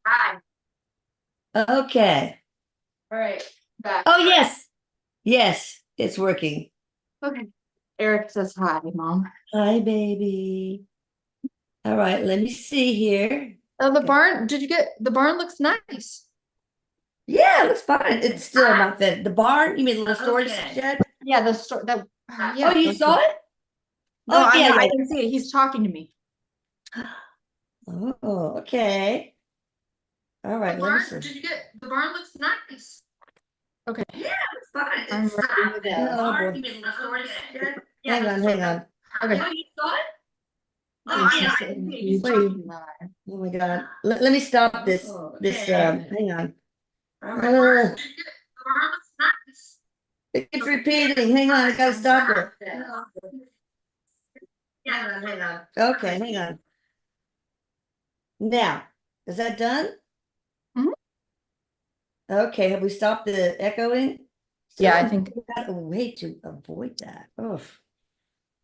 Hi. Okay. All right. Back. Oh, yes. Yes, it's working. Okay. Eric says hi, Mom. Hi, baby. All right, let me see here. The barn, did you get the barn looks nice. Yeah, it looks fine. It's still not fit. The barn, you mean the little storage shed? Yeah, the store that yeah. Oh, you saw it? No, Oh, yeah, I yeah. didn't see it. He's talking to me. Oh, okay. All right, let me see. Did you get the barn looks nice. Okay. Yeah, it's fine. I'm It's ready to go. Oh, boy. You mean the storage shed? Hang on, hang on. Okay. Oh, you saw it? Oh, yeah, he's talking live. Oh my God. Let me stop this. Hang on. The barn looks nice. It keeps repeating. Hang on, I gotta stop it. Yeah, hang on. Okay, hang on. Now, is that done? Mhm. Okay, have we stopped the echoing? Yeah, I Still think got a way to avoid that. Oh.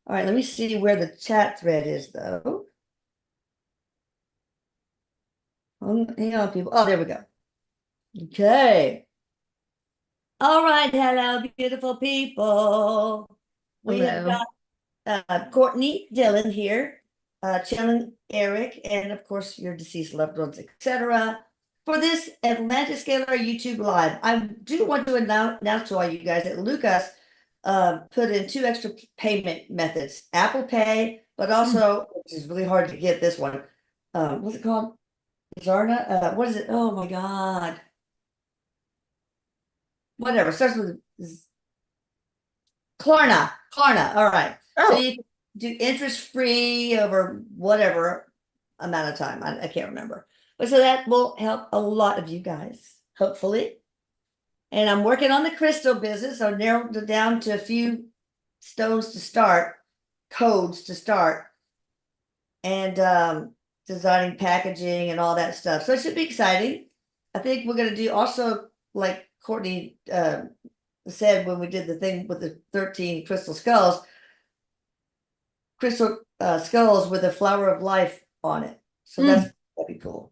All right, let me see where the chat thread is, though. Hang on, people. Oh, there we go. Okay. All right, hello, beautiful people. We have hello. got Courtney, Dylan here, Chillin, Eric, and of course your deceased loved ones, etc. For this Atlantis Scalar YouTube Live, I do want to announce to all you guys that Lucas put in 2 extra payment methods: Apple Pay, but also, which is really hard to get this one. What's it called? Zarna? What is it? Oh my God. Whatever. Starts with Klarna. Klarna. All right. So Oh, you do interest free over whatever amount of time. I can't remember. But so that will help a lot of you guys, hopefully. And I'm working on the crystal business. I narrowed it down to a few stones to start, codes to start, and designing packaging and all that stuff. So it should be exciting. I think we're going to do also, like Courtney said when we did the thing with the 13 crystal skulls with a flower of life on it. So that'd be cool.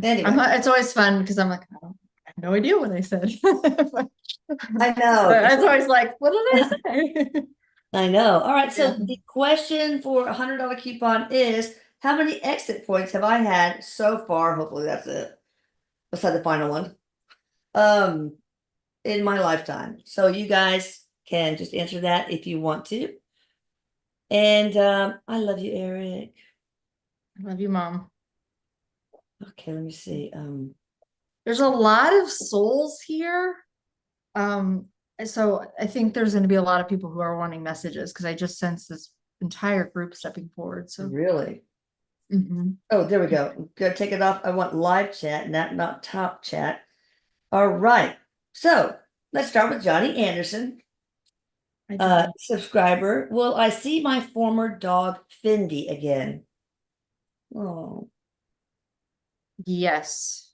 Anyway, it's always fun because I'm like, I have no idea what I said. I know. It's always like, what did I say? I know. All right. So Yeah. the question for $100 coupon is, how many exit points have I had so far? Hopefully that's it. Beside the final one. In my lifetime. So you guys can just answer that if you want to. And I love you, Eric. I love you, Mom. Okay, let me see. There's a lot of souls here. So I think there's going to be a lot of people who are wanting messages because I just sense this entire group stepping forward. So really? Mhm. Oh, there we go. I'm gonna take it off. I want live chat, not top chat. All right. So let's start with Johnny Anderson, subscriber. Will I see my former dog Findy again? Oh, Yes.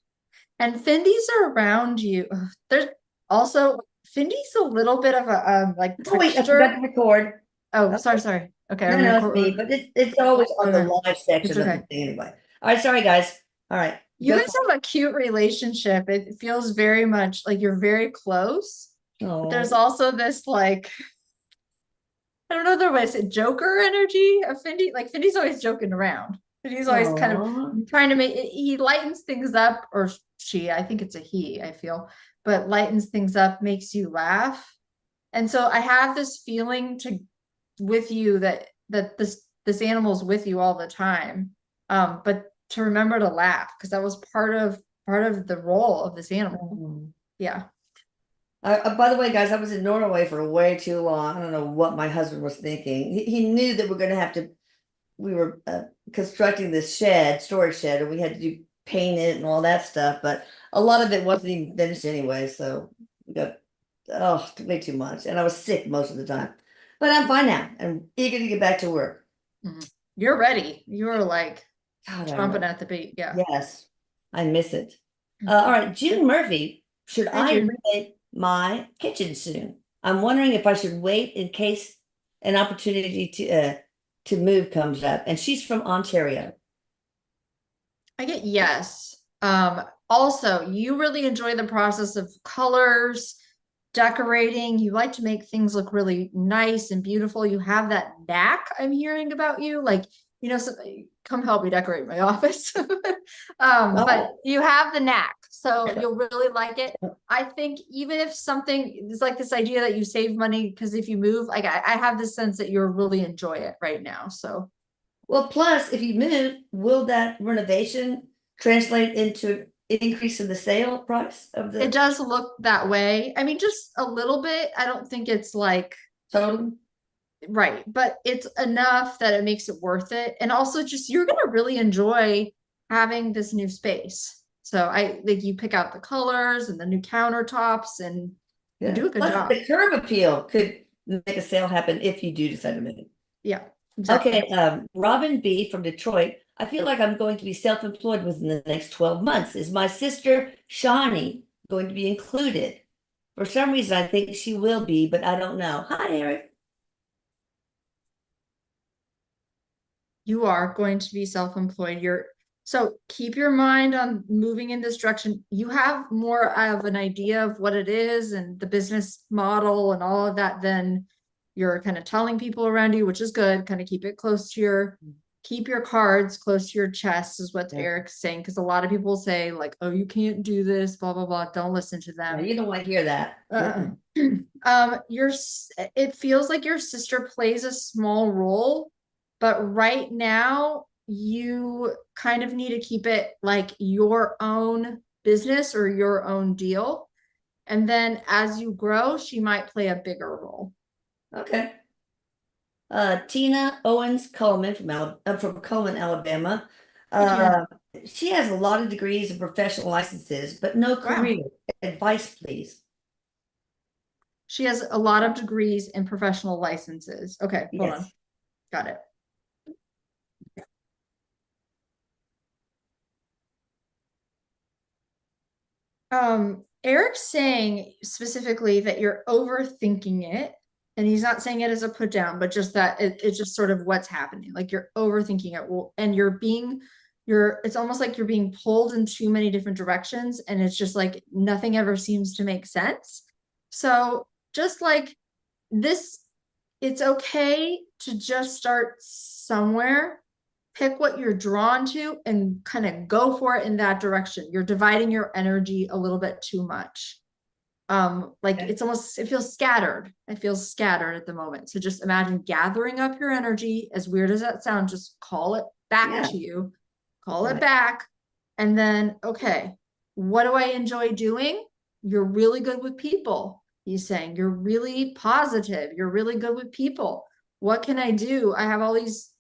And Findy's are around you. Ugh, there's also Findy's a little bit of a like oh wait, I forgot to trickster. record. Oh, Oh, sorry. Okay, are no, we no, it's me, record? but it's always on the Okay, live it's section of the okay. thing anyway. All right, sorry guys. All right, You go guys for have a cute relationship. It feels very much like you're very close, it. but there's Oh, also this like I don't know the way to say Joker energy of Findy. Like Findy's always joking around. Findy's always kind of oh. trying to he lightens things up, or she, I think it's a he, I feel, but lightens things up, makes you laugh. And so I have this feeling to with you that this animal's with you all the time. But to remember to laugh, because that was part of the role of this animal. Oh. Yeah. By the way, guys, I was in Norway for way too long. I don't know what my husband was thinking. He knew that we're going to have to, we were constructing this storage shed, and we had to do paint it and all that stuff. But a lot of it wasn't even finished anyway. So we got, way too much. And I was sick most of the time. But I'm fine now. I'm eager to get back to work. You're ready. You're like God, I chomping know. at the bit. Yeah. Yes, I miss it. All right, June Murphy, should Hi, I June. renovate my kitchen soon? I'm wondering if I should wait in case an opportunity to move comes up. And she's from Ontario. I get yes. Also, you really enjoy the process of colors, decorating. You like to make things look really nice and beautiful. You have that knack I'm hearing about you. Like, so, come help me decorate my office. But Oh, you have the knack, so you'll really like it. I think even if something is like this idea that you save money because if you move, like I have this sense that you'll really enjoy it right now. So well, plus, if you move, will that renovation translate into an increase in the sale price of it the does look that way. I mean, just a little bit. I don't think it's like total? right, but it's enough that it makes it worth it. And also just you're gonna really enjoy having this new space. So I think you pick out the colors and the new countertops and you Yeah. do a good Plus, job. the curb appeal could make a sale happen if you do decide to move. Yeah, exactly. Okay, Robin B from Detroit. I feel like I'm going to be self-employed within the next 12 months. Is my sister Shawnee going to be included? For some reason, I think she will be, but I don't know. Hi, Eric. You are going to be self-employed. So keep your mind on moving in this direction. You have more of an idea of what it is and the business model and all of that than you're kind of telling people around you, which is good. Kind of keep your cards close to your chest is what Yeah. Eric's saying. Because a lot of people say like, oh, you can't do this, blah, blah, blah. Don't listen to Yeah, them. you don't want to hear that. It feels like your sister plays a small role, but right now you kind of need to keep it like your own business or your own deal. And then as you grow, she might play a bigger role. Okay. Tina Owens Coleman from Coleman, Alabama. Hey, Tina. Uh, she has a lot of degrees and professional licenses, but no Wow. career. Advice, please. She has a lot of degrees and professional licenses. Okay, hold on. Yes. Got it. Eric's saying specifically that you're overthinking it, and he's not saying it as a put down, but just that it's just sort of what's happening. Like you're overthinking it. Well, and it's almost like you're being pulled in too many different directions, and it's just like nothing ever seems to make sense. So just like this, it's okay to just start somewhere, pick what you're drawn to and kind of go for it in that direction. You're dividing your energy a little bit too much. Like Okay. it feels scattered. It feels scattered at the moment. So just imagine gathering up your energy, as weird as that sounds, just call it back Yeah. to you, call it Right. back. And then, okay, what do I enjoy doing? You're really good with people. He's saying you're really positive. You're really good with people. What can I do? I have all these,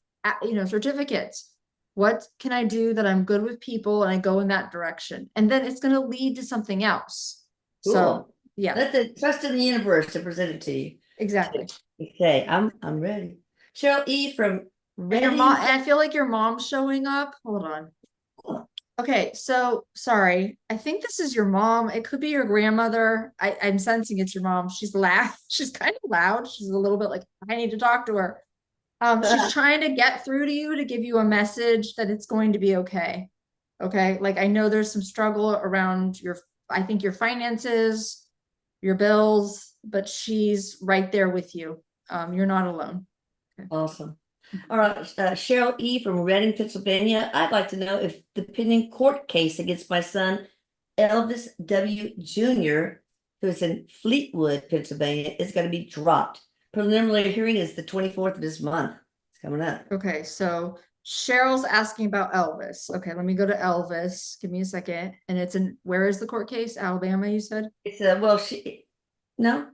certificates. What can I do that I'm good with people and I go in that direction? And then it's going to lead to something else. So Cool. yeah, Let the trust in the universe to present it to you. exactly. Okay, I'm ready. Cheryl E from And your mom, Reading. and I feel like your mom's showing up. Hold on. Okay, so sorry. I think this is your mom. It could be your grandmother. I'm sensing it's your mom. She's loud. She's kind of loud. She's a little bit like, I need to talk to her. She's trying to get through to you to give you a message that it's going to be okay. Okay. Like I know there's some struggle around I think your finances, your bills, but she's right there with you. You're not alone. Okay. Awesome. All right, Cheryl E from Reading, Pennsylvania. I'd like to know if the pending court case against my son, Elvis W. Jr., who's in Fleetwood, Pennsylvania, is going to be dropped. Preliminary hearing is the 24th of this month. It's coming up. Okay, so Cheryl's asking about Elvis. Okay, let me go to Elvis. Give me a second. And where is the court case? Alabama, you said? It's no,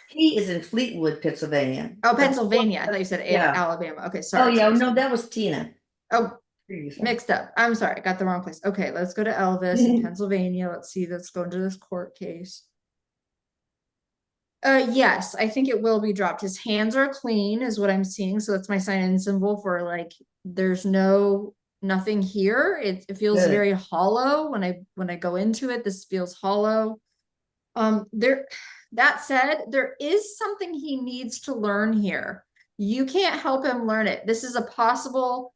he is in Fleetwood, Pennsylvania. Oh, Pennsylvania. I thought you said Yeah. Alabama. Okay, Oh sorry. yeah, sorry, no, sorry. that was Tina. Oh, Previously. mixed up. I'm sorry, got the wrong place. Okay, let's go to Elvis in Pennsylvania. Let's see, let's go into this court case. Yes, I think it will be dropped. His hands are clean, is what I'm seeing. So that's my sign and symbol for like there's nothing here. It feels Good. very hollow when I go into it. This feels hollow. That said, there is something he needs to learn here. You can't help him learn it. This is a possible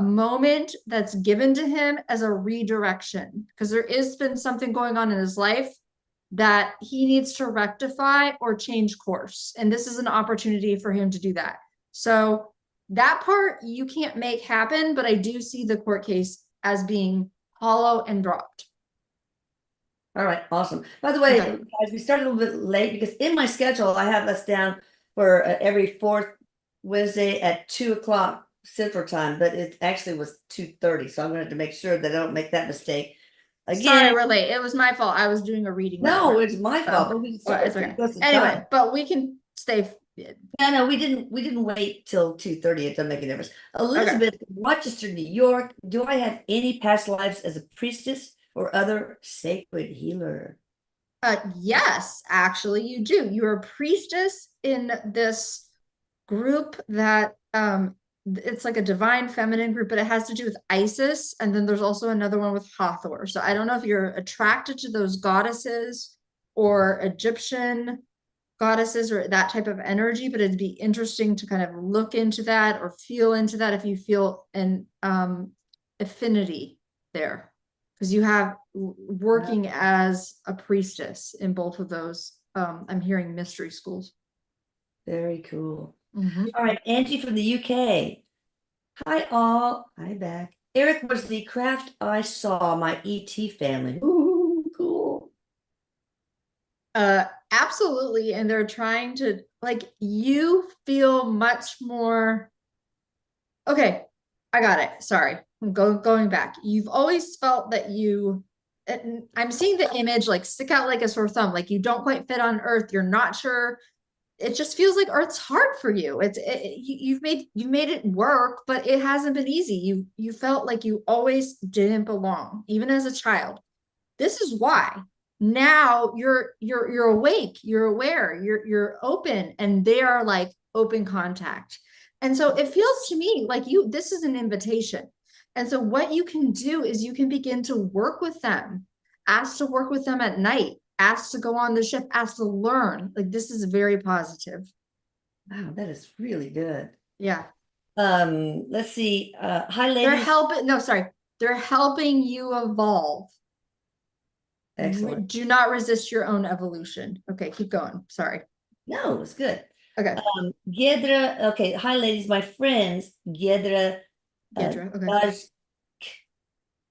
moment that's given to him as a redirection, because there is been something going on in his life that he needs to rectify or change course. And this is an opportunity for him to do that. So that part you can't make happen, but I do see the court case as being hollow and dropped. All right, awesome. By the way, Okay. guys, we started a little bit late because in my schedule, I have us down for every fourth Wednesday at 2 o'clock Central Time, but it actually was 2:30. So I'm going to have to make sure that I don't make that mistake. Sorry, Again, we're late. It was my fault. I was doing a reading. no, it's my fault. But we Well, started it's pretty okay. close to Anyway, time. but we can stay. Yeah, no, we didn't wait till 2:30. It doesn't make a difference. Elizabeth, Rochester, New York. Do I have any past lives as a priestess or other sacred healer? Yes, actually, you do. You're a priestess in this group that it's like a divine feminine group, but it has to do with Isis, and then there's also another one with Hathor. So I don't know if you're attracted to those goddesses or Egyptian goddesses or that type of energy, but it'd be interesting to kind of look into that or feel into that if you feel an affinity there, because you have working as a priestess in both of those. I'm hearing mystery schools. Very cool. Mhm. All right, Angie from the UK. Hi all. Hi back. Eric was the craft I saw my ET family. Ooh, cool. Absolutely. And they're trying to, like, you feel much more. Okay, I got it. Sorry. I'm going back. You've always felt that I'm seeing the image like stick out like a sore thumb, like you don't quite fit on Earth. You're not sure. It just feels like Earth's hard for you. You've made it work, but it hasn't been easy. You felt like you always didn't belong, even as a child. This is why. Now you're awake, you're aware, you're open, and they are like open contact. And so it feels to me like this is an invitation. And so what you can do is you can begin to work with them, ask to work with them at night, ask to go on the ship, ask to learn. Like, this is very positive. Wow, that is really good. Yeah. Let's see. Hi They're ladies. helping, no, sorry. They're helping you evolve. Excellent. Do not resist your own evolution. Okay, keep going. Sorry. No, it's good. Okay. Gedra, okay. Hi ladies, my friends, Gedra Gedra, okay.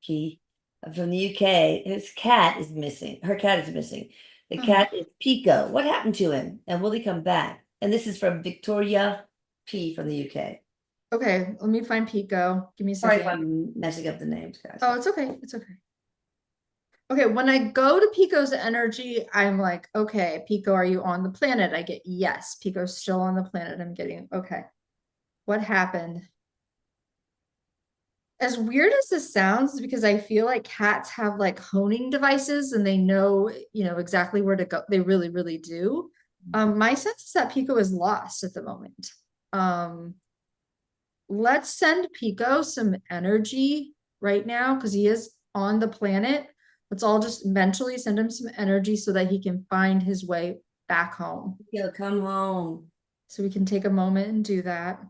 Dajki from the UK. His cat is missing. Her cat is missing. The cat is Pico. What happened to him? And will he come back? And this is from Victoria P from the UK. Okay, let me find Pico. Give me a Sorry if second. I'm messing up the names, guys. Oh, it's okay. It's okay. Okay, when I go to Pico's energy, I'm like, okay, Pico, are you on the planet? I get yes. Pico's still on the planet. I'm getting okay. What happened? As weird as this sounds, because I feel like cats have like honing devices and they know, exactly where to go. They really, really do. My sense is that Pico is lost at the moment. Let's send Pico some energy right now because he is on the planet. Let's all just mentally send him some energy so that he can find his way back home. Pico, come home. So we can take a moment and do that.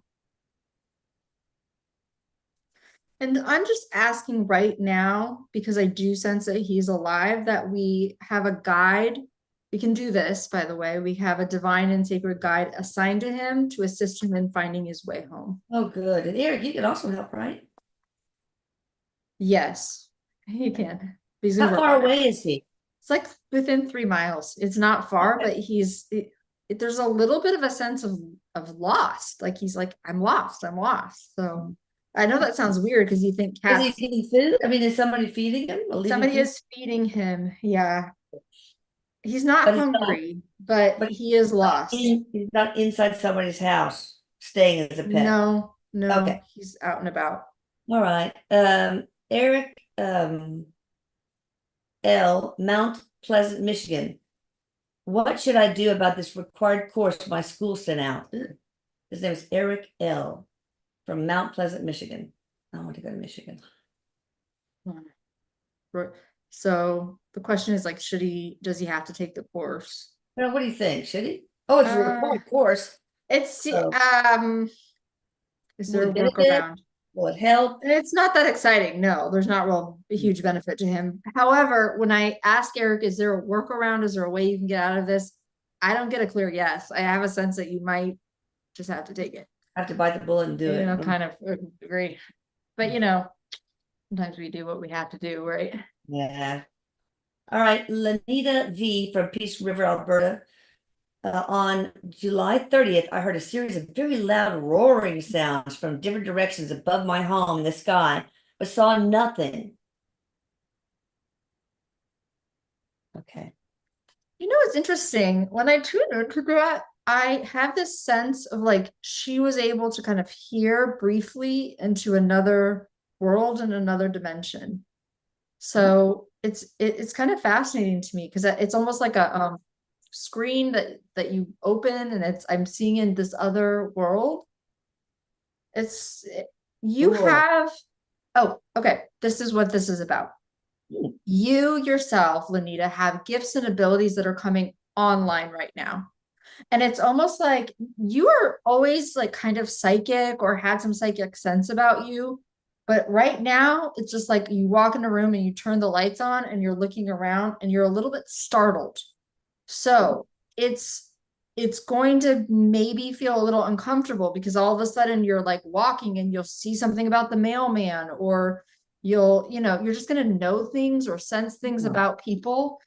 And I'm just asking right now, because I do sense that he's alive, that we have a guide. We can do this, by the way. We have a divine and sacred guide assigned to him to assist him in finding his way home. Oh, good. And Eric, you can also help, right? Yes, he can. How far away is he? It's like within 3 miles. It's not far, Okay. but there's a little bit of a sense of lost. Like he's like, I'm lost. I'm lost. So I know that sounds weird because you think Is cats. he getting food? I mean, is somebody feeding him? Or leaving Somebody food? is feeding him. Yeah. He's not But hungry, but he is lost. He's not inside somebody's house, staying as a pet. No, Okay. he's out and about. All right. Eric L, Mount Pleasant, Michigan. What should I do about this required course my school sent out? His name is Eric L from Mount Pleasant, Michigan. I want to go to Michigan. So the question is like, does he have to take the course? Well, what do you think? Should he? Oh, it's a required course. It's So, is there a will he benefit? workaround? Will it help? It's not that exciting. No, there's not real a huge benefit to him. However, when I ask Eric, is there a workaround? Is there a way you can get out of this? I don't get a clear yes. I have a sense that you might just have to take it. I have to bite the bullet and do it. Kind of agree. But sometimes we do what we have to do, right? Yeah. All right. Lanita V from Peace River, Alberta. On July 30th, I heard a series of very loud roaring sounds from different directions above my home in the sky, but saw nothing. Okay. It's interesting. When I tuned into that, I have this sense of like she was able to kind of hear briefly into another world and another dimension. So it's kind of fascinating to me because it's almost like a screen that you open and I'm seeing in this other world. You Cool. have, oh, okay. This is what this is about. You yourself, Lanita, have gifts and abilities that are coming online right now. And it's almost like you are always like kind of psychic or had some psychic sense about you. But right now, it's just like you walk in a room and you turn the lights on and you're looking around and you're a little bit startled. So it's going to maybe feel a little uncomfortable because all of a sudden you're like walking and you'll see something about the mailman, or you're just going to know things or sense things about people.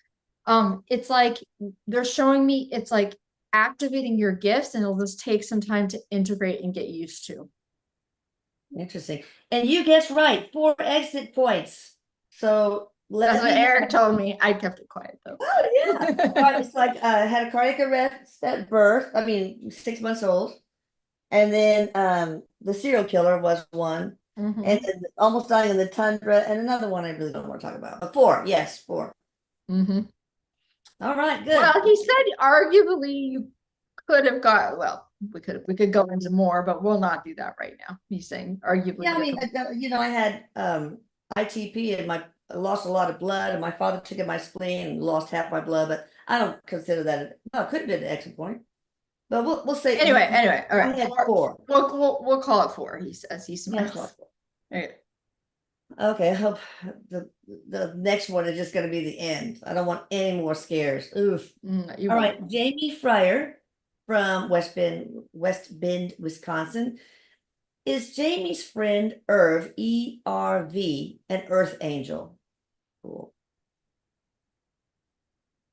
It's like they're showing me it's like activating your gifts, and it'll just take some time to integrate and get used to. Interesting. And you guessed right, 4 exit points. So That's what Eric told me. I kept it quiet though. Oh yeah. It's like had a cardiac arrest at birth. I mean, 6 months old. And then the serial killer was one. Mhm. And then almost dying in the tundra, and another one I really don't want to talk about. 4, yes, 4. Mhm. All right, good. Well, he said arguably you could have got, well, we could go into more, but we'll not do that right now. He's saying arguably. Yeah, I mean, I had ITP and I lost a lot of blood, and my father took in my spleen and lost half my blood, but I don't consider that. Well, it could have been an exit point, but we'll say anyway. All I right, had 4. We'll call it 4. He says he smiles. Yes. Okay. Okay, I hope the next one is just going to be the end. I don't want any more scares. Oof. All right, Jamie Fryer from West Bend, Wisconsin. Is Jamie's friend Irv, ERV, an Earth Angel? Cool.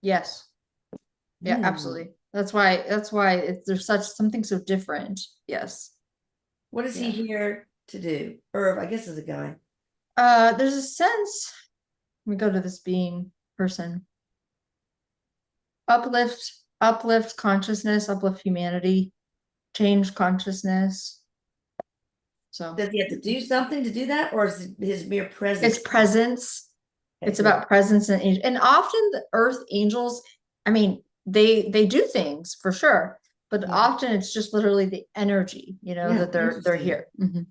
Yes. Yeah, absolutely. That's why there's something so different. Yes. What is he here to do? Irv, I guess, is a guy. There's a sense. Let me go to this being person. Uplift consciousness, uplift humanity, change consciousness. So does he have to do something to do that, or is it his mere presence? It's presence. Okay, it's about presence and often the Earth angels, I mean, they do things for sure, but often it's just literally the energy, that they're here. Mm-hmm.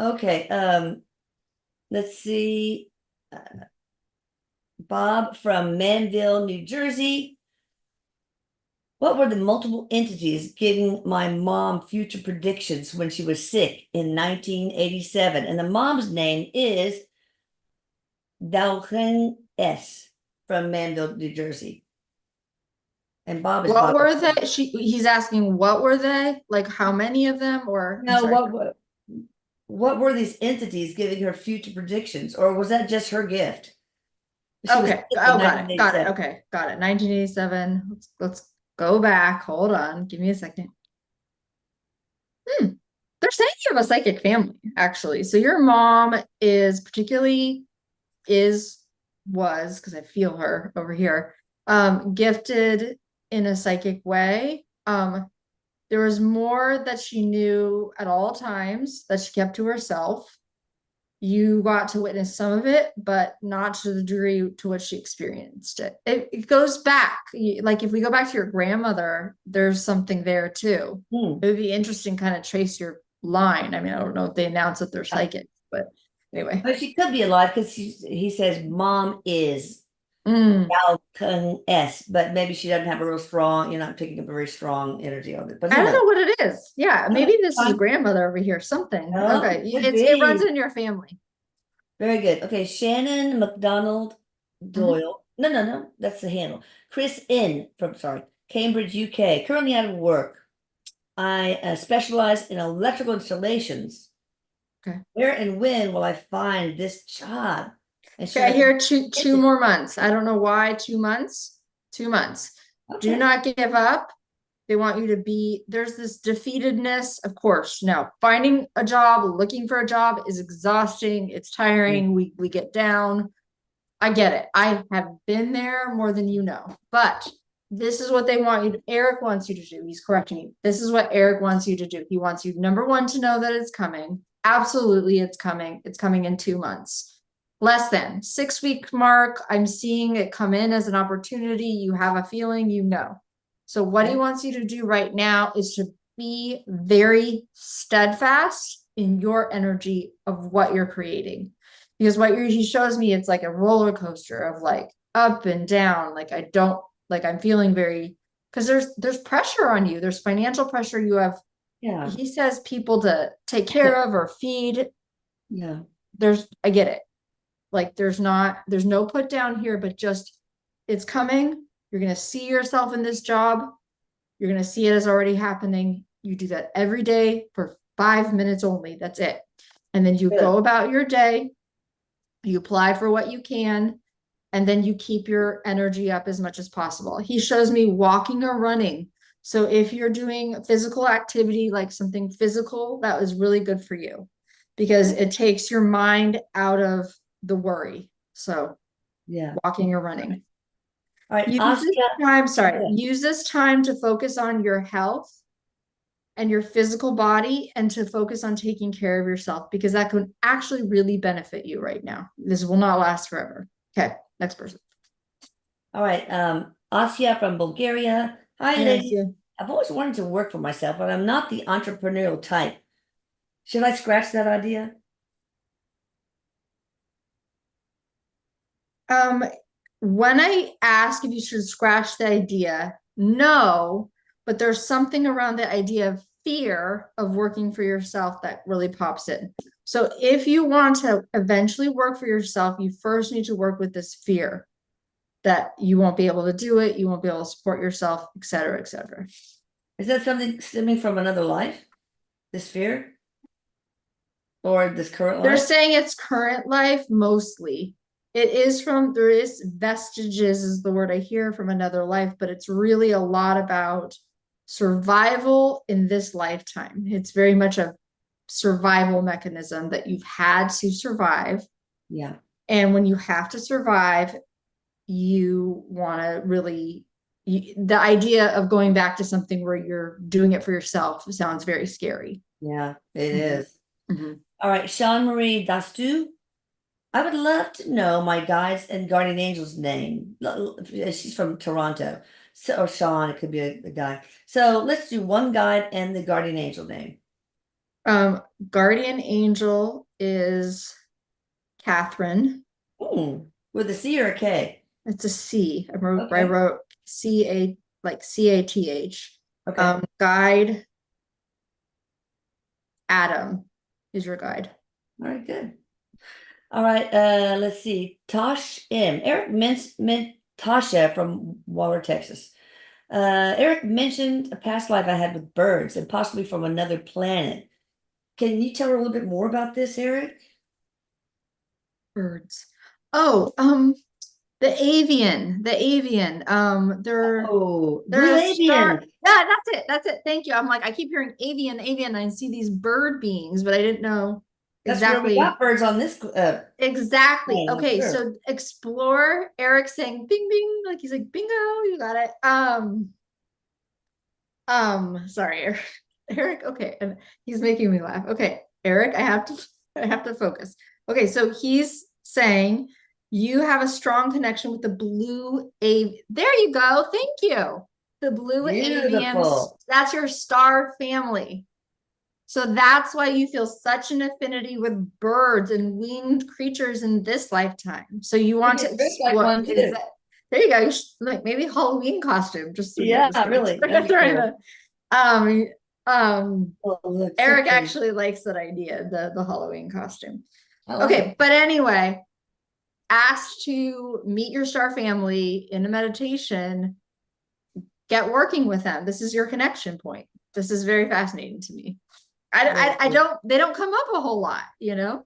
Okay. Let's see. Bob from Manville, New Jersey. What were the multiple entities giving my mom future predictions when she was sick in 1987? And the mom's name is Dalhen S. from Manville, New Jersey. And Bob is what were they? He's asking what were they? Like how many of them? Or no, what were these entities giving her future predictions, or was that just her gift? Okay. Oh, got it. Okay, got it. 1987. Let's go back. Hold on. Give me a second. They're saying you have a psychic family, actually. So your mom is was, because I feel her over here, gifted in a psychic way. There was more that she knew at all times that she kept to herself. You got to witness some of it, but not to the degree to which she experienced it. It goes back. Like if we go back to your grandmother, there's something there too. It would be interesting kind of trace your line. I mean, I don't know if they announce that they're psychic, but anyway. But she could be alive because he says mom is. Mm. Falcon S, but maybe she doesn't have a real strong, you're not picking up a very strong energy on it. But I who don't knows? know what it is. Yeah, Okay, maybe this is fine. grandmother over here, something. Oh, Okay. could It runs be. in your family. Very good. Okay, Shannon McDonald Mhm. Doyle. No, no, no, that's the handle. Chris N from, sorry, Cambridge, UK. Currently out of work. I specialize in electrical installations. Okay. Where and when will I find this job? And Okay, should I I hear get two it? more months. I don't know why 2 months. 2 months. Do Okay. not give up. They want you to be, there's this defeatedness, of course. Now, finding a job, looking for a job is exhausting, it's Yeah. tiring, we get down. I get it. I have been there more than you know. But this is what they want you to, Eric wants you to do. He's correcting you. This is what Eric wants you to do. He wants you, number one, to know that it's coming. Absolutely, it's coming. It's coming in 2 months. Less than 6 week mark. I'm seeing it come in as an opportunity. You have a feeling, you know. So what he Okay. wants you to do right now is to be very steadfast in your energy of what you're creating. Because what he shows me, it's like a roller coaster of like up and down. Like I don't like I'm feeling very because there's pressure on you. There's financial pressure. You have, Yeah. he says, people to take care of or feed. Yeah. There's, I get it. Like there's no put down here, but just it's coming. You're gonna see yourself in this job. You're gonna see it as already happening. You do that every day for 5 minutes only. That's it. And then you Good. go about your day. You apply for what you can, and then you keep your energy up as much as possible. He shows me walking or running. So if you're doing physical activity, like something physical, that was really good for you because Okay. it takes your mind out of the worry. So Yeah. walking or running. All right. Use this Asya. time, sorry, use this time to focus on your health and your physical body and to focus on taking care of yourself because that can actually really benefit you right now. This will not last forever. Okay, next person. All right. Asya from Bulgaria. Hi, Yes, ladies. yeah. I've always wanted to work for myself, but I'm not the entrepreneurial type. Should I scratch that idea? Um, when I ask if you should scratch the idea, no, but there's something around the idea of fear of working for yourself that really pops in. So if you want to eventually work for yourself, you first need to work with this fear that you won't be able to do it, you won't be able to support yourself, et cetera, et cetera. Is that something stemming from another life? This fear? Or this current They're life? saying it's current life mostly. It is from, there is vestiges, is the word I hear from another life, but it's really a lot about survival in this lifetime. It's very much a survival mechanism that you've had to survive. Yeah. And when you have to survive, you want to really, the idea of going back to something where you're doing it for yourself sounds very scary. Yeah, it Mhm. is. Mhm. All right, Sean Marie Dastu. I would love to know my guides and guardian angel's name. She's from Toronto. So, or Sean, it could be a guy. So let's do one guide and the guardian angel name. Um, Guardian angel is Catherine. Hmm. With a C or a K? It's a C. I Okay. wrote C-A, like C-A-T-H. Okay. Guide Adam is your guide. All right, good. All right, let's see. Tosh M. Eric meant Tasha from Waller, Texas. Eric mentioned a past life I had with birds and possibly from another planet. Can you tell her a little bit more about this, Eric? Birds. Oh, the avian. Oh, they're blue a star. avian. Yeah, that's it. That's it. Thank you. I'm like, I keep hearing avian, and I see these bird beings, but I didn't know That's where we exactly. got birds on this Exactly. plane, I'm Okay, sure. so explore. Eric saying bing bing, like he's like, bingo, you got it. Sorry, Eric. Okay, and he's making me laugh. Okay, Eric, I have to focus. Okay, so he's saying you have a strong connection with the blue avian. There you go. Thank you. The blue avians. Beautiful. That's your star family. So that's why you feel such an affinity with birds and winged creatures in this lifetime. So you want to Dress like explore. one too. There you go. You should, like maybe Halloween costume. Just no, Yeah, just kidding. really. That'd be cool. Um, um, Oh, look, so Eric pretty. actually likes that idea, the Halloween costume. I like Okay, it. but anyway, asked to meet your star family in a meditation, get working with them. This is your connection point. This is very fascinating to me. I don't, they don't come up a whole lot, you know?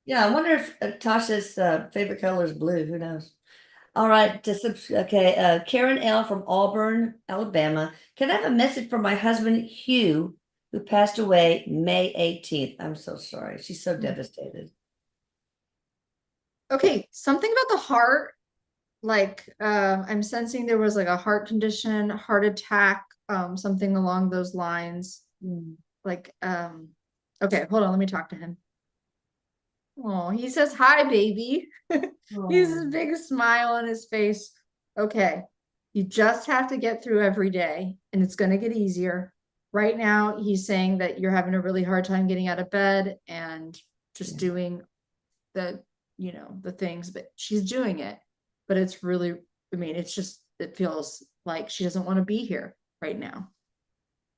Yeah, I wonder if Tasha's favorite color is blue. Who knows? All right, okay. Karen L. from Auburn, Alabama. Can I have a message for my husband, Hugh, who passed away May 18th? I'm so sorry. She's so devastated. Okay, something about the heart, like I'm sensing there was like a heart condition, heart attack, something along those lines. Like, okay, hold on, let me talk to him. Oh, he says, hi, baby. He's a Oh, big smile on his face. Okay, you just have to get through every day and it's going to get easier. Right now, he's saying that you're having a really hard time getting out of bed and just doing the, you know, the things, but she's doing it. But it's really, I mean, it's just, it feels like she doesn't want to be here right now.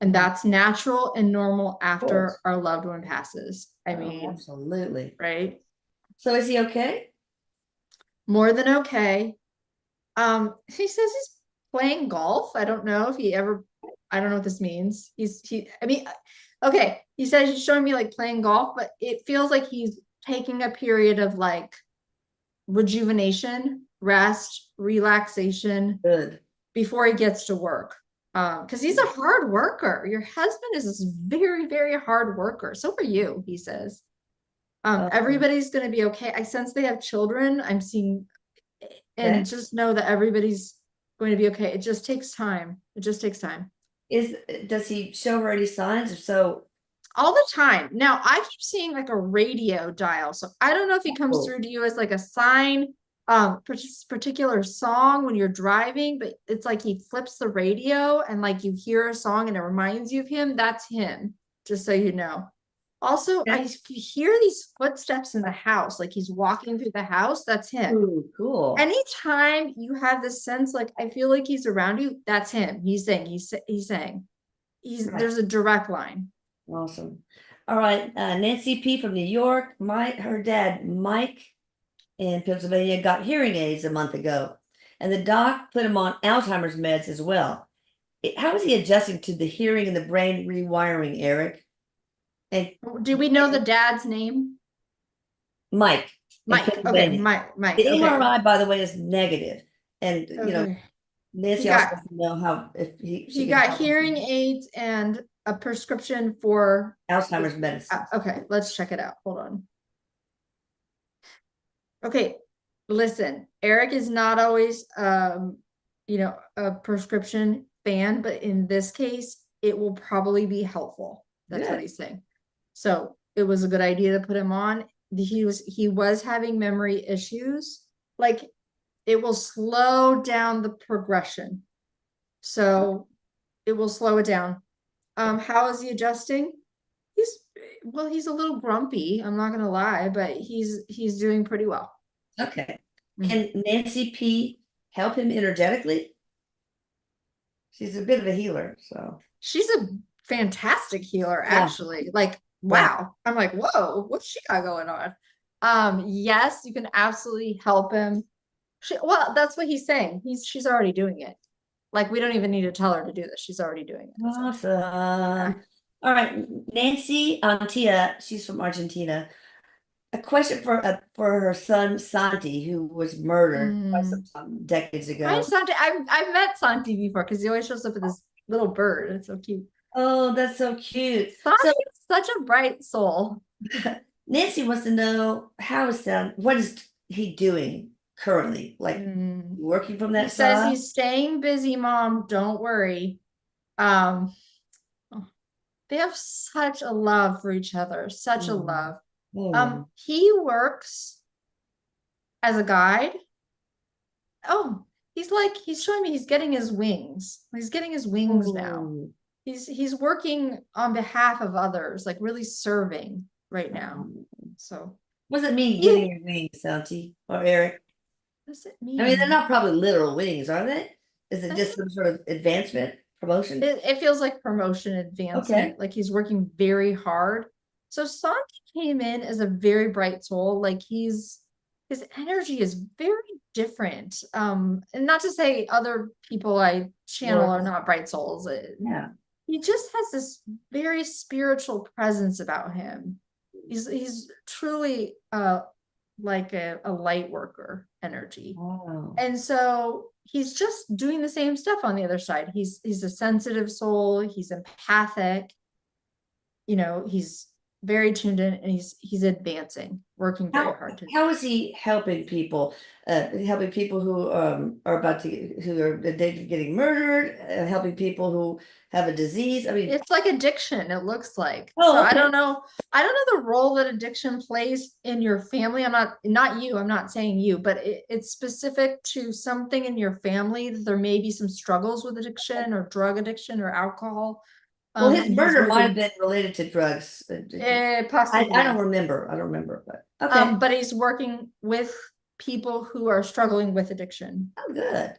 And that's natural and normal after our loved one passes. I mean, absolutely. right? So is he okay? More than okay. He says he's playing golf. I don't know if he ever, I don't know what this means. I mean, okay. He says he's showing me like playing golf, but it feels like he's taking a period of like rejuvenation, rest, relaxation Good. before he gets to work. Because he's a hard worker. Your husband is this very, very hard worker. So are you, he says. Everybody's going to be okay. I sense they have children. I'm seeing, and just know that everybody's going to be okay. It just takes time. It just takes time. Does he show her any signs? If so, All the time. Now I keep seeing like a radio dial. So I don't know if he comes through to you as like a sign, particular song when you're driving, but it's like he flips the radio and like you hear a song and it reminds you of him. That's him, just so you know. Also, I hear these footsteps in the house, like he's walking through the house. That's him. Ooh, cool. Anytime you have this sense, like I feel like he's around you, that's him. He's saying, there's a direct line. Awesome. All right. Nancy P. from New York. Her dad, Mike, in Pennsylvania, got hearing aids a month ago, and the doc put him on Alzheimer's meds as well. How is he adjusting to the hearing and the brain rewiring, Eric? And do we know the dad's name? Mike. Mike. Okay, Mike. The Okay. MRI, by the way, is negative, and you know, Okay. Nancy also wants to know how if he got hearing aids and a prescription for Alzheimer's medicine. Okay, let's check it out. Hold on. Okay, listen, Eric is not always you know, a prescription fan, but in this case, it will probably be helpful. That's what he's saying. So it was a good idea to put him on. He was having memory issues. Like it will slow down the progression. So it will slow it down. How is he adjusting? He's a little grumpy, I'm not gonna lie, but he's doing pretty well. Okay. Can Nancy P help him energetically? She's a bit of a healer, so she's a fantastic healer, actually. Like, wow. I'm like, whoa, what's she got going on? Yes, you can absolutely help him. Well, that's what he's saying. She's already doing it. Like, we don't even need to tell her to do this. She's already doing it. awesome. All right, Nancy Antia, she's from Argentina. A question for her son Santi, who was murdered some decades ago. Hi, Santi. I've met Santi before because he always shows up with this little bird. It's so cute. Oh, that's so cute. Santi is such a bright soul. Nancy wants to know what is he doing currently? Like working from that he side? says he's staying busy, Mom. Don't worry. They have such a love for each other, such a love. He works as a guide. Oh, he's showing me he's getting his wings. He's getting his wings now. he's working on behalf of others, like really serving right now. So What does it mean yeah, getting your wings, Santi or Eric? what does it I mean, they're mean? not probably literal wings, are they? Is it Uh, just some sort of advancement, promotion? it feels like promotion Okay. advancement, like he's working very hard. So Santi came in as a very bright soul, like his energy is very different. And not to say other people I channel are Works. not bright souls. Yeah. He just has this very spiritual presence about him. He's truly like a light worker energy. Wow. And so he's just doing the same stuff on the other side. He's a sensitive soul, he's empathic, he's very tuned in, and he's advancing, working very hard to. How is he helping people? Helping people who are about to who are getting murdered, helping people who have a disease. I mean, It's like addiction, it looks like. So oh, I okay. don't know. I don't know the role that addiction plays in your family. Not you, I'm not saying you, but it's specific to something in your family that there may be some struggles with addiction or drug addiction or alcohol. Well, his And he's murder might have working been related to drugs. I don't possibly. remember. I don't remember, but okay. But he's working with people who are struggling with addiction. Oh, good.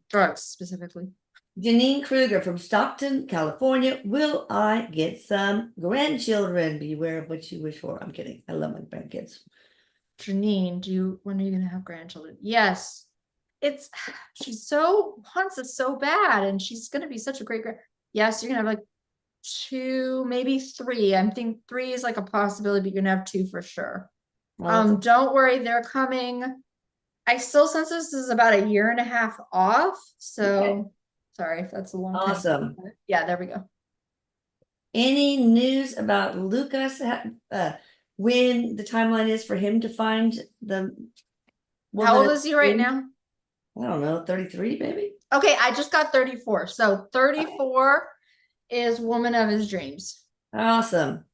Drugs specifically. Janine Kruger from Stockton, California. Will I get some grandchildren? Beware of what you wish for. I'm kidding. I love my grandkids. Janine, when are you gonna have grandchildren? Yes. She's wants it so bad, and she's gonna be such a great yes, you're gonna have like 2, maybe 3. I'm thinking 3 is like a possibility, but you're gonna have 2 for sure. Don't worry, they're coming. I still sense this is about a year and a half off. So Okay. sorry if that's a long time. Awesome. Yeah, there we go. Any news about Lucas? When the timeline is for him to find the How woman old is he right now? I don't know, 33 maybe? Okay, I just got 34. So 34 is woman of his dreams. Awesome.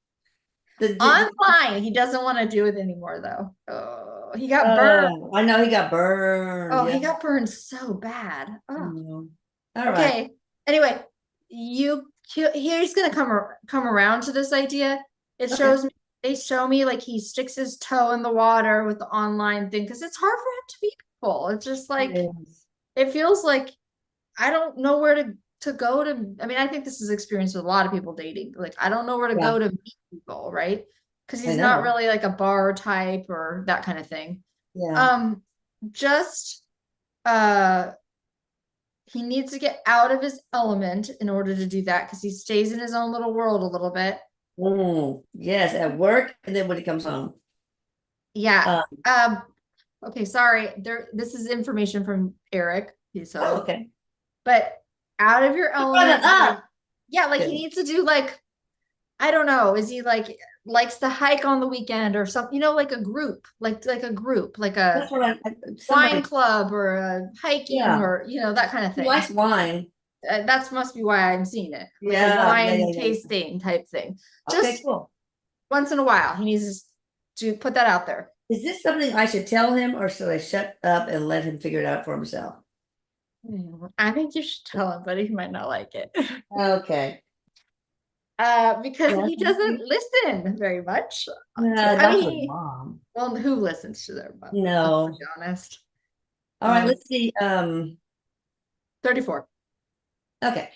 Online, he doesn't want to do it anymore though. Oh, he got burned. I know he got burned. Oh, Yeah. he got burned so bad. Oh. All right. Okay. Anyway, he's gonna come around to this idea. They show me like he sticks his toe in the water with the online thing because it's hard for him to meet people. It's just like it feels like I don't know where to go to. I mean, I think this is experienced with a lot of people dating. Like I don't know where to go to meet people, right? Because he's not really like a bar type or that kind of thing. Yeah. Just he needs to get out of his element in order to do that because he stays in his own little world a little bit. Yes, at work and then when he comes home. Yeah. Okay, sorry. This is information from Eric. So okay. But out of your element. Yeah, like he needs to do like, I don't know, is he like likes to hike on the weekend or something, like a group, like a wine club or a hiking or that kind of thing. He likes wine. That must be why I'm seeing it. Like a wine tasting type thing. Just cool. Once in a while, he needs to put that out there. Is this something I should tell him or should I shut up and let him figure it out for himself? I think you should tell him, but he might not like it. Okay. Because he doesn't listen very much. Mom. Well, who listens to their mom? No. To be honest. All right, let's see. 34. Okay.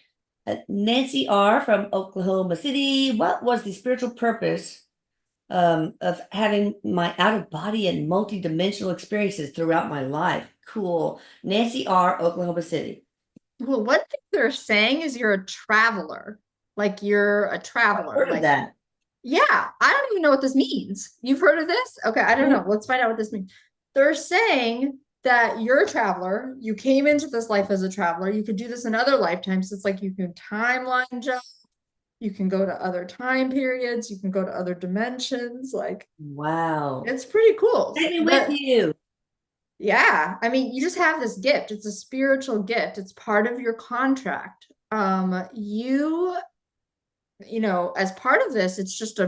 Nancy R. from Oklahoma City. What was the spiritual purpose of having my out-of-body and multi-dimensional experiences throughout my life? Cool. Nancy R., Oklahoma City. Well, one thing they're saying is you're a traveler. Like you're a traveler. I've heard of that. Yeah, I don't even know what this means. You've heard of this? Okay, I don't know. Let's find out what this means. They're saying that you're a traveler. You came into this life as a traveler. You could do this in other lifetimes. It's like you can timeline jump. You can go to other time periods. You can go to other dimensions. Like, wow, it's pretty cool. Take me with you. Yeah, I mean, you just have this gift. It's a spiritual gift. It's part of your contract. As part of this, it's just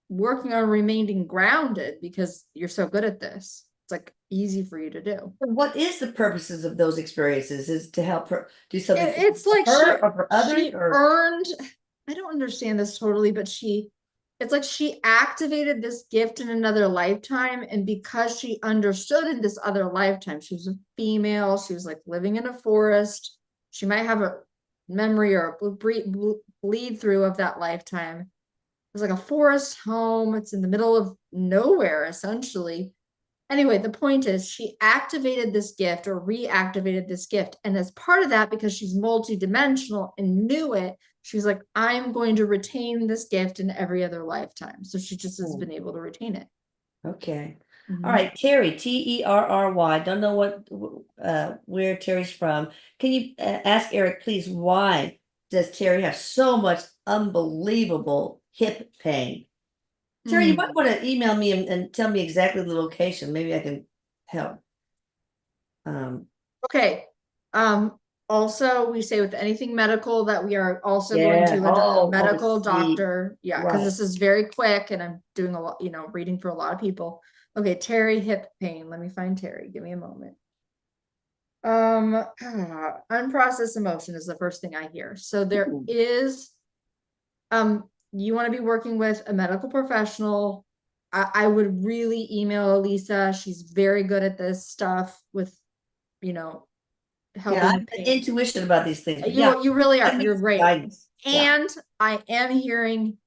working on remaining grounded because you're so good at this. It's like easy for you to do. What is the purposes of those experiences? Is to help her do something It's for like her or for others, she or earned, I don't understand this totally, but it's like she activated this gift in another lifetime. And because she understood in this other lifetime, she was a female, she was like living in a forest. She might have a memory or a bleed through of that lifetime. It was like a forest home. It's in the middle of nowhere, essentially. Anyway, the point is she activated this gift or reactivated this gift. And as part of that, because she's multidimensional and knew it, she's like, I'm going to retain this gift in every other lifetime. So she just has been able to retain it. okay. Mhm. All right, Terry, Terry. Don't know where Terry's from. Can you ask Eric, please, why does Terry have so much unbelievable hip pain? Terry, you might want to email me and tell me exactly the location. Maybe I can help. Okay. Also, we say with anything medical that we are also going Yeah. to a medical doctor. Yeah, because this is very quick and I'm doing a lot, reading for a lot of people. Okay, Terry, hip pain. Let me find Terry. Give me a moment. Unprocessed emotion is the first thing I hear. So there is, you want to be working with a medical professional. I would really email Elisa. She's very good at this stuff with, helping. Yeah, I have an intuition about these things. But You really I are. need You're some great. guidance. Yeah. And I am hearing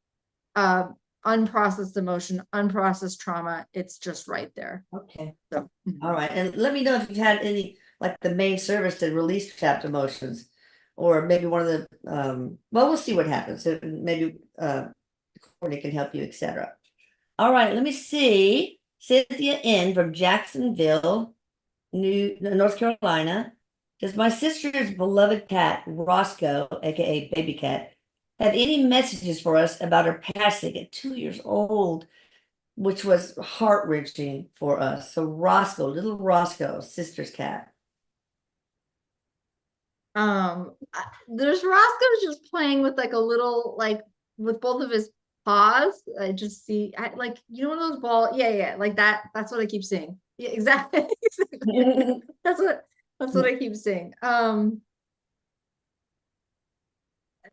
unprocessed emotion, unprocessed trauma. It's just right there. Okay. So All right. And let me know if you've had any, like the main service to release trapped emotions, or maybe one of the, well, we'll see what happens. Maybe Courtney can help you, etc. All right. Let me see. Cynthia N from Jacksonville, North Carolina. Does my sister's beloved cat, Roscoe, aka Baby Cat, have any messages for us about her passing at 2 years old, which was heart-wrenching for us? So Roscoe, little Roscoe, sister's cat. there's Roscoe's just playing with like a little, like with both of his paws. I just see like one of those balls. Yeah, like that. That's what I keep seeing. Yeah, exactly. That's what I keep seeing.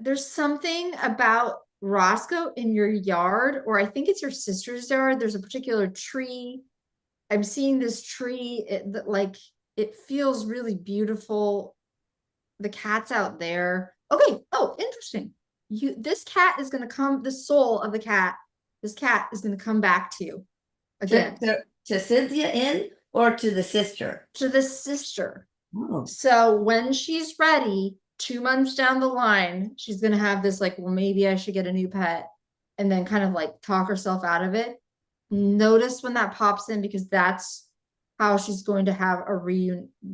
There's something about Roscoe in your yard, or I think it's your sister's yard. There's a particular tree. I'm seeing this tree. It feels really beautiful. The cat's out there. Okay. Oh, interesting. This cat is going to come, the soul of the cat, this cat is going to come back to you again. To Cynthia N or to the sister? To the sister. Oh. So when she's ready, 2 months down the line, she's going to have this like, well, maybe I should get a new pet, and then kind of like talk herself out of it. Notice when that pops in, because that's how she's going to have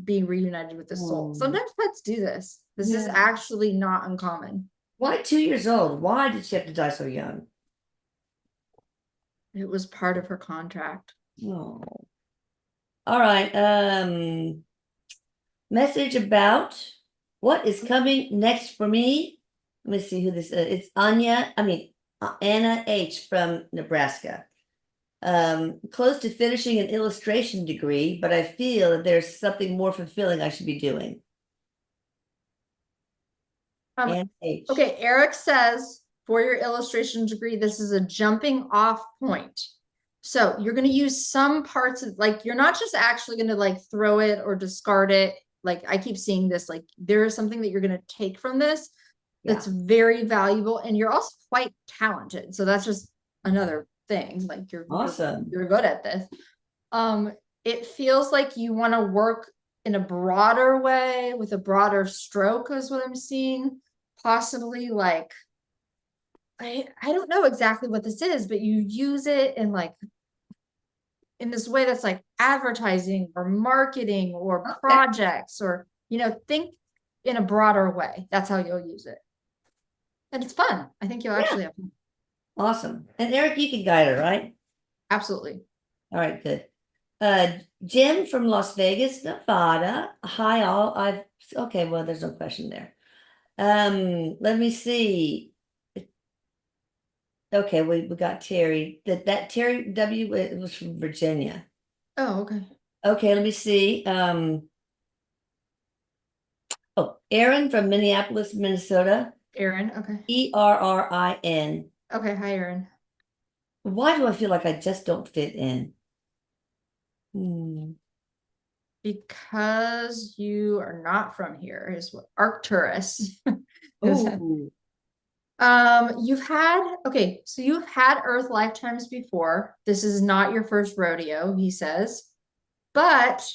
being reunited with the soul. Sometimes pets do this. This is actually not uncommon. Why 2 years old? Why did she have to die so young? It was part of her contract. Oh. All right. Message about what is coming next for me. Let me see who this is. It's Anna H from Nebraska. Close to finishing an illustration degree, but I feel that there's something more fulfilling I should be doing. Anna H. Okay, Eric says for your illustration degree, this is a jumping off point. So you're going to use some parts of, like, you're not just actually going to like throw it or discard it. Like I keep seeing this, like there is something that you're going to take from this that's very valuable, and you're also quite talented. So that's just another thing. Like you're awesome. You're good at this. It feels like you want to work in a broader way with a broader stroke is what I'm seeing. Possibly like, I don't know exactly what this is, but you use it in like in this way that's like advertising or marketing or projects, or think in a broader way. That's how you'll use it. And it's fun. I think you'll actually have fun. Awesome. And Eric, you can guide her, right? Absolutely. All right, good. Jim from Las Vegas, Nevada. Hi all. Okay, well, there's no question there. Let me see. Okay, we got Terry. That Terry W was from Virginia. Oh, okay. Okay, let me see. Oh, Erin from Minneapolis, Minnesota. Erin. Okay. Errin. Okay. Hi, Erin. Why do I feel like I just don't fit in? Hmm. Because you are not from here, is what Arcturus. Oh, You've had, okay, so you've had Earth lifetimes before. This is not your first rodeo, he says, but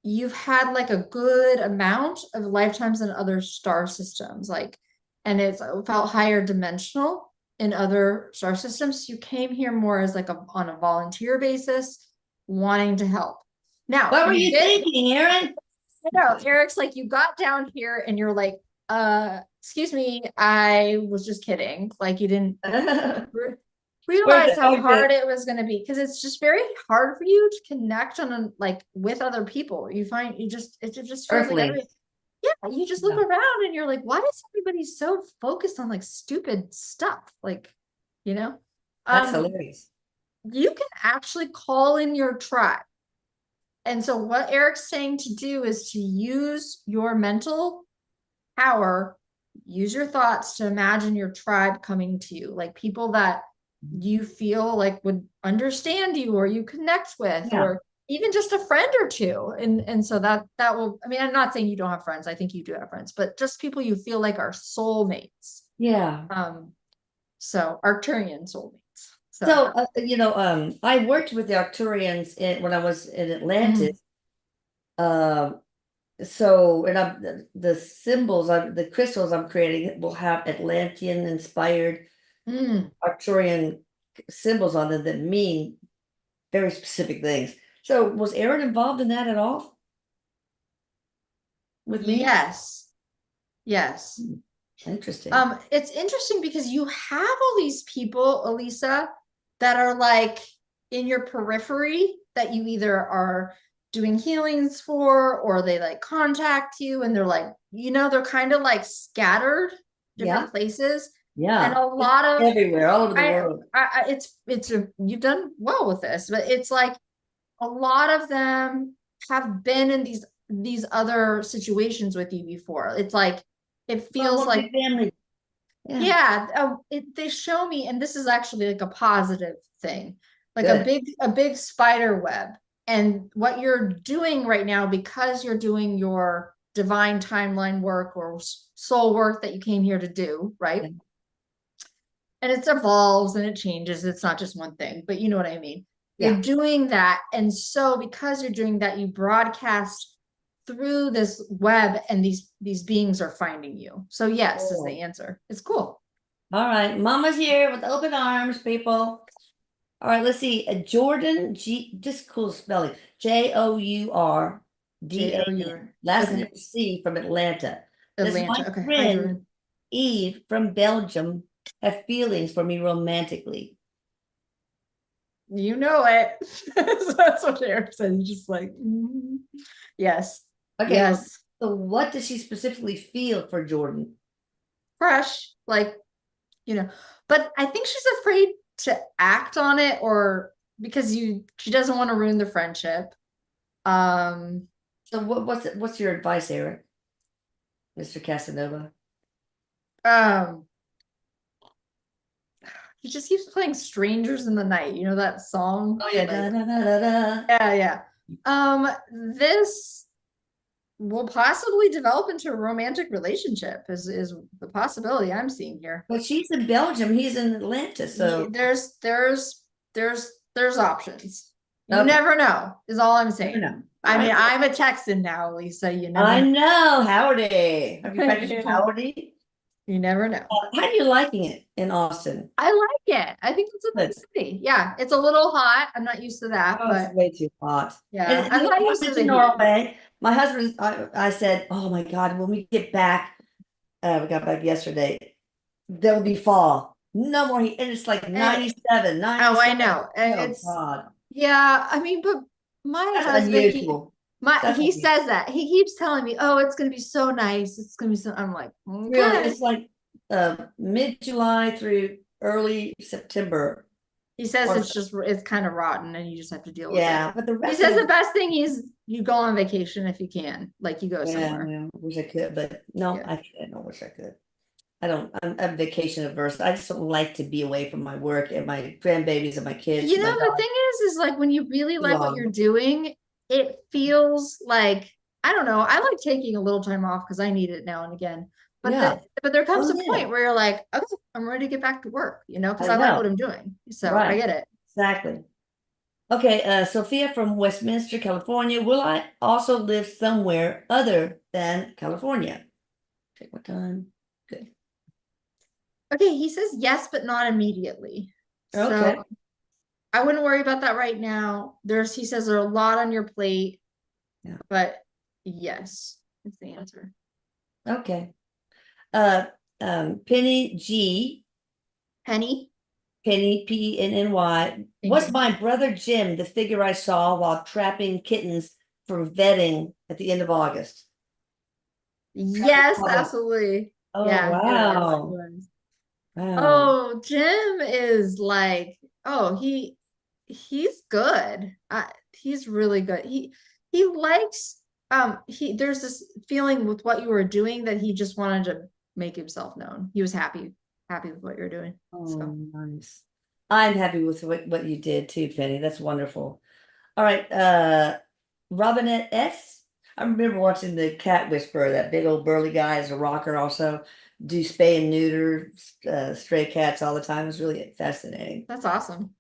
you've had like a good amount of lifetimes in other star systems, like, and it's felt higher dimensional in other star systems. You came here more as like on a volunteer basis, wanting to help. Now, what were you you did, thinking, Erin? I know, Eric's like, you got down here and you're like, excuse me, I was just kidding. Like you didn't re- Where's realize it? how hard it was going to be because it's just very hard for you to connect on a, like with other people. You find you just it just feels like every Earthlings. yeah, you just look Yeah, around and you're like, why is everybody so focused on like stupid stuff? Like, you know, that's um, hilarious. you can actually call in your tribe. And so what Eric's saying to do is to use your mental power, use your thoughts to imagine your tribe coming to you, like people that you feel like would understand you or you connect with, Yeah, or even just a friend or two. And so that will, I mean, I'm not saying you don't have friends. I think you do have friends, but just people you feel like are soulmates. yeah. So Arcturian soulmates. So So, I worked with the Arcturians when I was in mhm. Atlantis. Um, so, and the symbols, the crystals I'm creating will have Atlantean inspired Mm. Arcturian symbols on them that mean very specific things. So, was Aaron involved in that at all with me? Yes. Yes. Hmm, interesting. It's interesting because you have all these people, Elisa, that are like in your periphery that you either are doing healings for or they like contact you and they're like, they're kind of like scattered Yeah, different places. And yeah. a It's lot of everywhere, all over the I, world. you've done well with this, but it's like a lot of them have been in these other situations with you before. It's like it Oh, feels what a like big family. Yeah, yeah, they show me, and this is actually like a positive thing, like good. a big spider web. And what you're doing right now, because you're doing your divine timeline work or soul work that you came here to do, right? Yeah. And it evolves and it changes. It's not just one thing, but you know what I mean. You're Yeah. doing that, and so because you're doing that, you broadcast through this web, and these beings are finding you. So yes is the Oh. answer. It's cool. All right, Mama's here with open arms, people. All right, let's see. Jordan G. Just cool spelling. Jourdan. J-O-U. Last Okay. name C from Atlanta. Does my Atlanta. Okay. Hi, friend Jordan. Eve from Belgium have feelings for me romantically? You know it. That's what Eric said. He's just like, yes, Okay, well, yes. so what does she specifically feel for Jordan? Fresh, like, but I think she's afraid to act on it or because she doesn't want to ruin the friendship. Um, So what's your advice, Eric, Mr. Casanova? um, he just keeps playing Strangers in the Night. You know that song? Oh yeah, Like, da da da da da. yeah, yeah. This will possibly develop into a romantic relationship is the possibility I'm seeing here. But she's in Belgium, he's in Atlanta, so There's options. You okay. never know, is all I'm Never saying. know. All I mean, right. I'm a Texan now, Lisa. You never I know. know. Howdy. Have you practiced your howdy? You never know. How are you liking it in Austin? I like it. I think it's a Good. nice city. Yeah, it's a little hot. I'm not used to that, Oh, it's but way too hot. yeah, And I'm not I used to went the to heat. Norway. My husband, I said, oh my God, when we get back, we got back yesterday, there'll be fall. No more heat. And it's like Eh, 97, oh, I 97. know. Oh It's God. yeah. I mean, but my That's husband, he unusual. my That's he unusual. says that he keeps telling me, "Oh, it's gonna be so nice. It's gonna be so." I'm like, Really, okay. it's like mid-July through early September. He says Or, it's kind of rotten and you just have to deal with yeah, it. but the He rest of says the it, best thing is you go on vacation if you can, like you go yeah, somewhere. yeah, I wish I could, but no, Yeah. I don't wish I could. I'm vacation averse. I just don't like to be away from my work and my grandbabies and my kids, You my know, the dog thing is like when you really too like what long. you're doing, it feels like, I don't know, I like taking a little time off because I need it now and again. Yeah. But there Oh comes a yeah. point where you're like, okay, I'm ready to get back to work, because I I like what know. I'm doing. So I Right. get it. Exactly. Okay, Sophia from Westminster, California. Will I also live somewhere other than California? Take my time. Good. Okay, he says yes, but not immediately. Okay. So I wouldn't worry about that right now. He says there's a lot on your plate, Yeah. but yes, is the answer. Okay. Uh, Penny G, Penny, Penny Penny. thank Was you. my brother Jim the figure I saw while trapping kittens for vetting at the end of August? Trapping Yes, all the- absolutely. Oh Yeah, it was. It wow. was. Wow. Oh, Jim is like, oh, he's good. He's really good. He likes there's this feeling with what you were doing that he just wanted to make himself known. He was happy with what you're doing. Oh, So nice. I'm happy with what you did too, Penny. That's wonderful. All right, Robinette S. I remember watching the Cat Whisperer, that big old burly guy as a rocker also do spay and neuter stray cats all the time. It was really fascinating. that's awesome.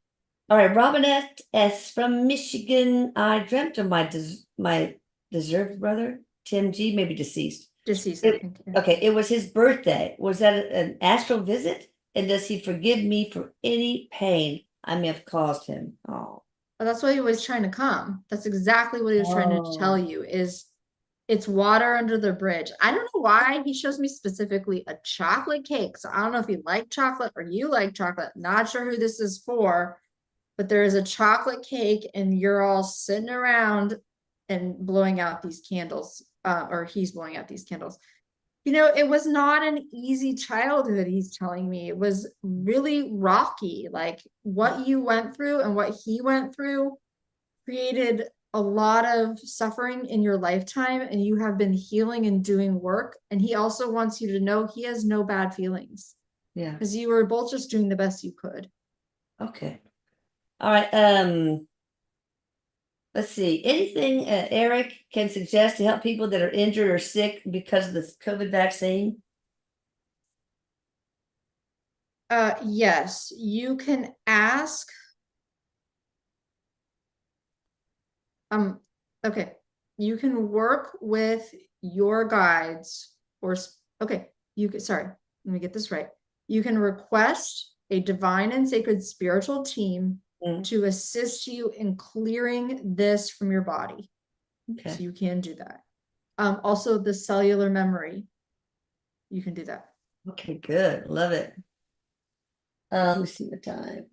All right, Robinette S. from Michigan. I dreamt of my deserved brother, Tim G, maybe deceased. Deceased, I think. Yeah. Okay, it was his birthday. Was that an astral visit? And does he forgive me for any pain I may have caused him? Oh. But that's why he was trying to come. That's exactly what he was trying to tell Oh. you is it's water under the bridge. I don't know why he shows me specifically a chocolate cake. So I don't know if you like chocolate or you like chocolate. Not sure who this is for, but there is a chocolate cake and you're all sitting around and blowing out these candles, or he's blowing out these candles. It was not an easy childhood, he's telling me. It was really rocky. Like what you went through and what he went through created a lot of suffering in your lifetime, and you have been healing and doing work. And he also wants you to know he has no bad feelings Yeah. because you were both just doing the best you could. Okay. All right. Let's see. Anything Eric can suggest to help people that are injured or sick because of this COVID vaccine? Yes, you can ask. Okay, you can work with your guides or okay, sorry, let me get this right. You can request a divine and sacred spiritual team to assist you in clearing this from your body. Okay. So you can do that. Also the cellular memory, you can do that. Okay, good. Love it. Let me see the time.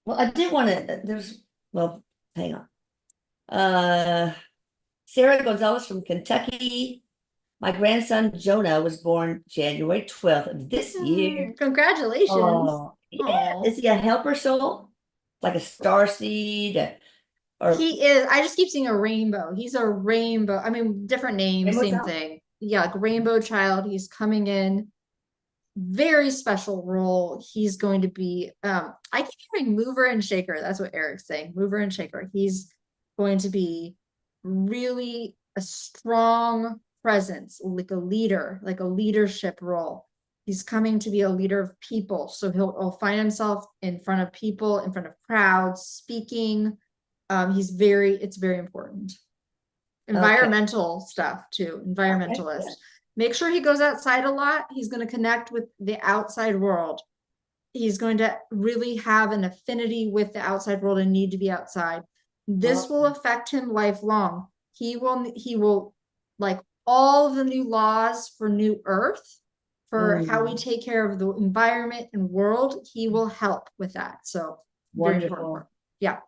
Well, I did want to, hang on. Sarah Gonzalez from Kentucky. My grandson Jonah was born January 12th of this year. Congratulations. Oh, yeah. Is he a helper soul? Like a starseed? Or He is. I just keep seeing a rainbow. He's a rainbow. I mean, different name, rainbow same child? thing. Yeah, like rainbow child. He's coming in. Very special role. He's going to be, I keep hearing mover and shaker. That's what Eric's saying. Mover and shaker. He's going to be really a strong presence, like a leader, like a leadership role. He's coming to be a leader of people. So he'll find himself in front of people, in front of crowds, speaking. It's very important. Environmental stuff too, environmentalist. Okay. Make sure he goes outside a lot. He's going to connect with the outside world. He's going to really have an affinity with the outside world and need to be outside. This will affect him lifelong. He will like all of the new laws for New Earth, for how we take care of the environment and world. He will help with that. So very important. Wonderful. Yeah.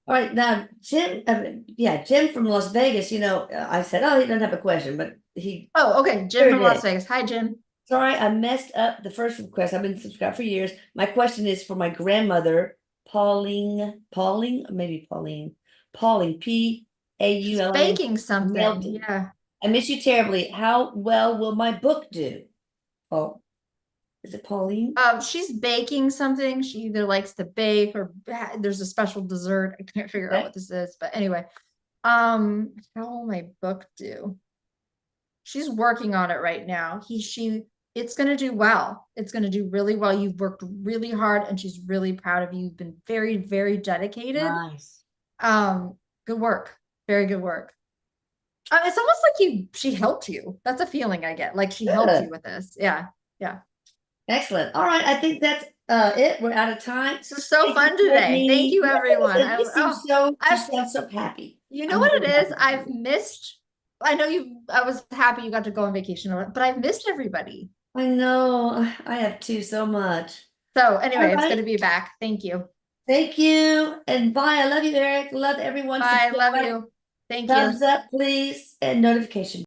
All right, now Jim, Jim from Las Vegas, I said, oh, he doesn't have a question, but Oh, okay. Jim from Las Vegas. Hi, Jim. Sorry, I messed up the first request. I've been subscribed for years. My question is for my grandmother, Pauling, maybe Pauline, She's Pauling, baking something. Melton. Yeah. I miss you terribly. How well will my book do? Oh, is it Pauline? She's baking something. She either likes to bake or there's a special dessert. I can't figure out Okay. what this is, but anyway. How will my book do? She's working on it right now. It's gonna do well. It's gonna do really well. You've worked really hard and she's really proud of you. You've been very, very dedicated. Nice. Good work. Very good work. It's almost like she helped you. That's a feeling I get. Like she helped you Good. with this. Yeah. Yeah. Excellent. All right. I think that's it. We're out of time. This was so Thank fun you, today. Thank Courtney. you, Yes, everyone. you seem you I've sound so happy. You know I'm what it very is? happy. I've missed, I know I was happy you got to go on vacation, but I've missed everybody. I know. I have too so much. So anyway, All it's good right. to be back. Thank you. Thank you. And bye. I love you, Eric. Love everyone. Bye. Love Subscribe. you. Thank you. Thumbs up, please, and notification.